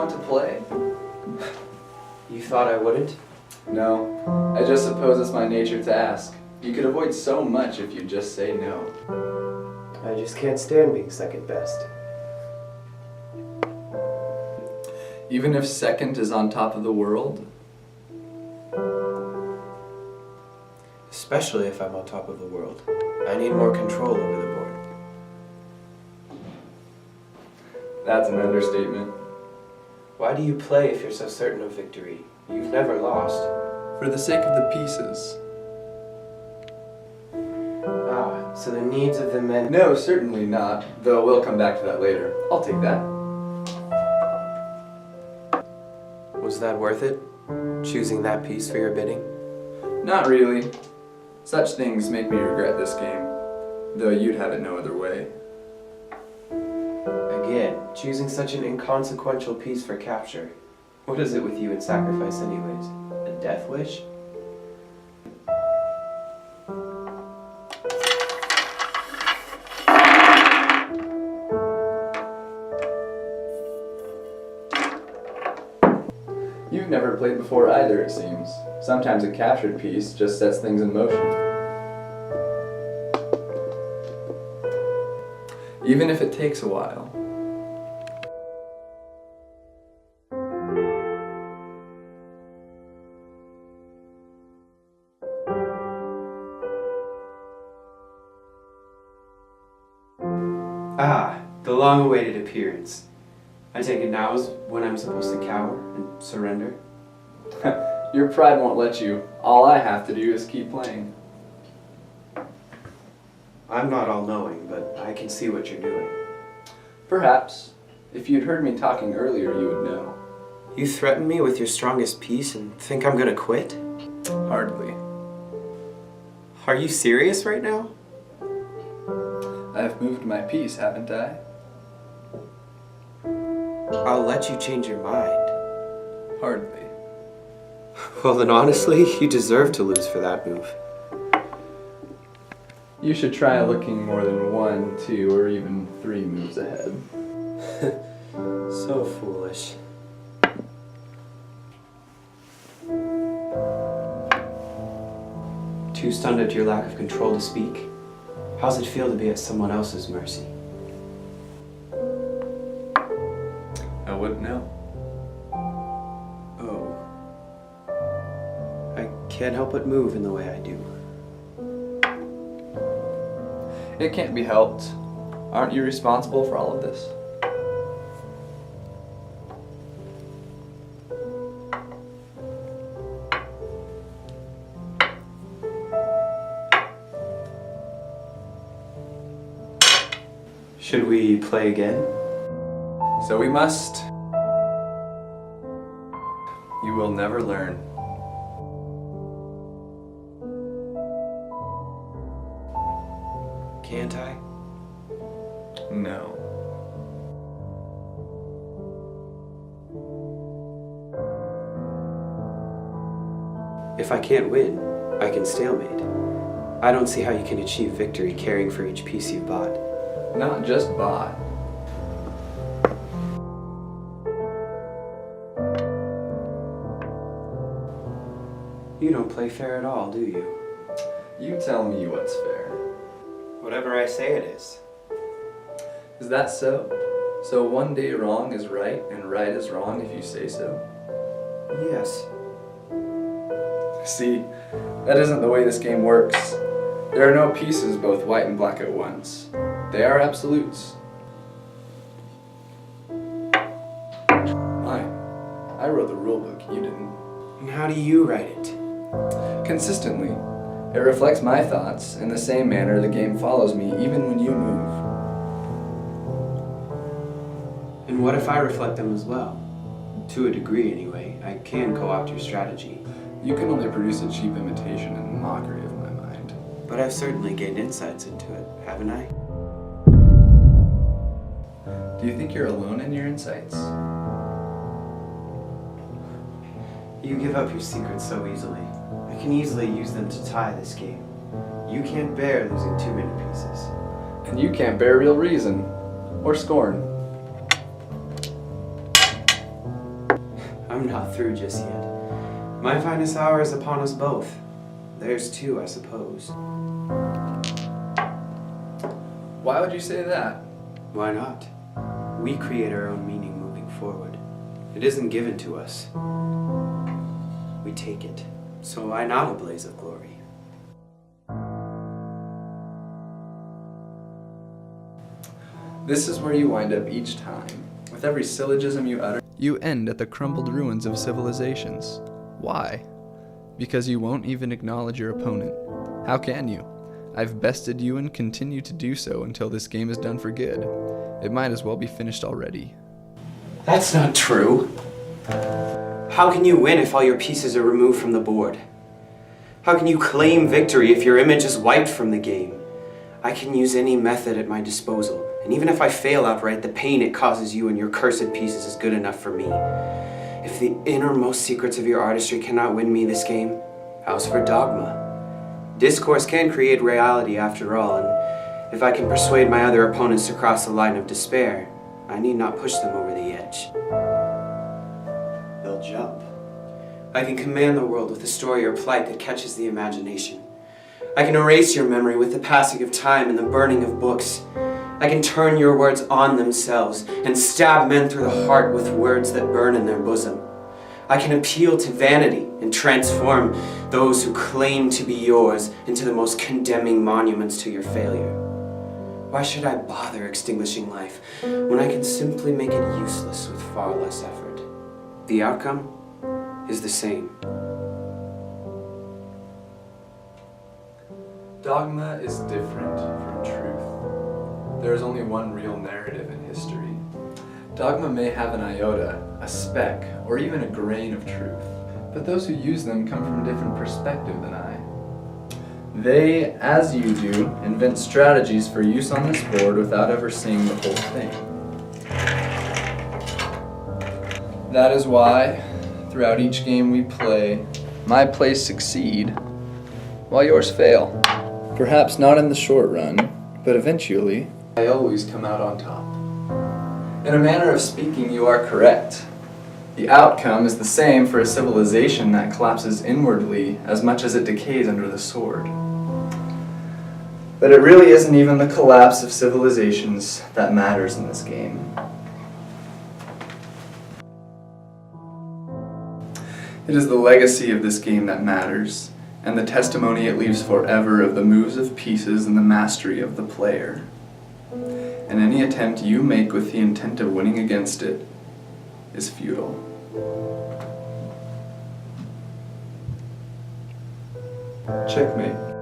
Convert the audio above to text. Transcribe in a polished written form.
want to play? You thought I wouldn't? No, I just suppose it's my nature to ask. You could avoid so much if you just say no. I just can't stand being second best. Even if second is on top of the world? Especially if I'm on top of the world. I need more control over the board. That's an understatement. Why do you play if you're so certain of victory? You've never lost. For the sake of the pieces. Ah, so the needs of the men... No, certainly not, though we'll come back to that later. I'll take that. Was that worth it? Choosing that piece for your bidding? Not really. Such things make me regret this game, though you'd have it no other way. Again, choosing such an inconsequential piece for capture. What is it with you and sacrifice anyways? A death wish? You've never played before either, it seems. Sometimes a captured piece just sets things in motion. Even if it takes a while. Ah, the long-awaited appearance. I take it now is when I'm supposed to cower and surrender? Your pride won't let you. All I have to do is keep playing. I'm not all-knowing, but I can see what you're doing. Perhaps. If you'd heard me talking earlier, you would know. You threaten me with your strongest piece and think I'm gonna quit? Hardly. Are you serious right now? I've moved my piece, haven't I? I'll let you change your mind. Hardly. Well then honestly, you deserve to lose for that move. You should try looking more than 1, 2, or even 3 moves ahead. So foolish. Too stunned at your lack of control to speak? How's it feel to be at someone else's mercy? I wouldn't know. Oh. I can't help but move in the way I do. It can't be helped. Aren't you responsible for all of this? Should we play again? So we must. You will never learn. Can't I? No. If I can't win, I can stalemate. I don't see how you can achieve victory caring for each piece you've bought. Not just bought. You don't play fair at all, do you? You tell me what's fair. Whatever I say it is. Is that so? So one day wrong is right and right is wrong if you say so? Yes. See, that isn't the way this game works. There are no pieces both white and black at once. They are absolutes. I wrote the rulebook, you didn't. And how do you write it? Consistently. It reflects my thoughts in the same manner the game follows me even when you move. And what if I reflect them as well? To a degree, anyway. I can co-opt your strategy. You can only produce a cheap imitation and mockery of my mind. But I've certainly gained insights into it, haven't I? Do you think you're alone in your insights? You give up your secrets so easily. I can easily use them to tie this game. You can't bear losing too many pieces. And you can't bear real reason. Or scorn. I'm not through just yet. My finest hour is upon us both. Theirs too, I suppose. Why would you say that? Why not? We create our own meaning moving forward. It isn't given to us. We take it. So why not a blaze of glory? This is where you wind up each time. With every syllogism you utter, you end at the crumbled ruins of civilizations. Why? Because you won't even acknowledge your opponent. How can you? I've bested you and continue to do so until this game is done for good. It might as well be finished already. That's not true. How can you win if all your pieces are removed from the board? How can you claim victory if your image is wiped from the game? I can use any method at my disposal, and even if I fail outright, the pain it causes you and your cursed pieces is good enough for me. If the innermost secrets of your artistry cannot win me this game, how's for dogma? Discourse can create reality after all, and if I can persuade my other opponents to cross the line of despair, I need not push them over the edge. They'll jump. I can command the world with a story or plight that catches the imagination. I can erase your memory with the passing of time and the burning of books. I can turn your words on themselves and stab men through the heart with words that burn in their bosom. I can appeal to vanity and transform those who claim to be yours into the most condemning monuments to your failure. Why should I bother extinguishing life when I can simply make it useless with far less effort? The outcome is the same. Dogma is different from truth. There is only one real narrative in history. Dogma may have an iota, a speck, or even a grain of truth, but those who use them come from a different perspective than I. They, as you do, invent strategies for use on this board without ever seeing the whole thing. That is why, throughout each game we play, my plays succeed, while yours fail. Perhaps not in the short run, but eventually, I always come out on top. In a manner of speaking, you are correct. The outcome is the same for a civilization that collapses inwardly as much as it decays under the sword. But it really isn't even the collapse of civilizations that matters in this game. It is the legacy of this game that matters, and the testimony it leaves forever of the moves of pieces and the mastery of the player. And any attempt you make with the intent of winning against it is futile. Checkmate.